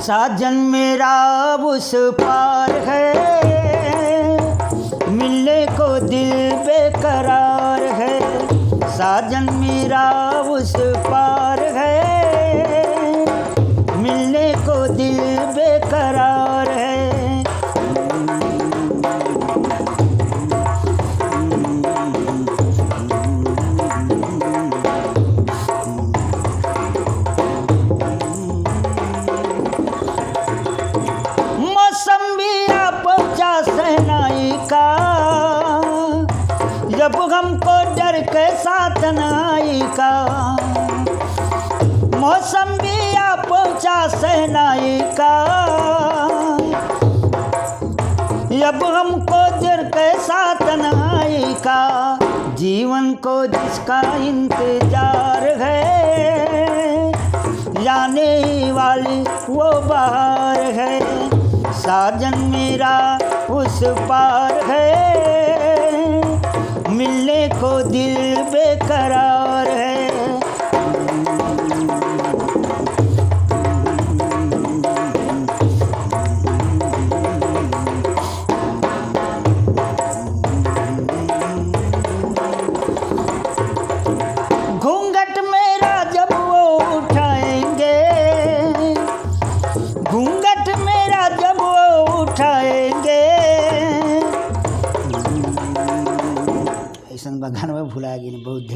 साजन मेरा उस पार है, मिलने को दिल बेकरार है। साजन मेरा उस पार है, मिलने को दिल बेकरार है। जब हमको डर के साथ नाई का, मौसम भी आ पहुँचा सहनाई का। जब हमको डर के साथ नाई का, जीवन को जिसका इंतजार है, जाने वाली वो बाहर है। साजन मेरा उस पार है, मिलने को दिल बेकरार है। घूंघट मेरा जब वो उठाएंगे, घूंघट मेरा जब वो उठाएंगे, ऐसा बगान में भुला गई बहुत।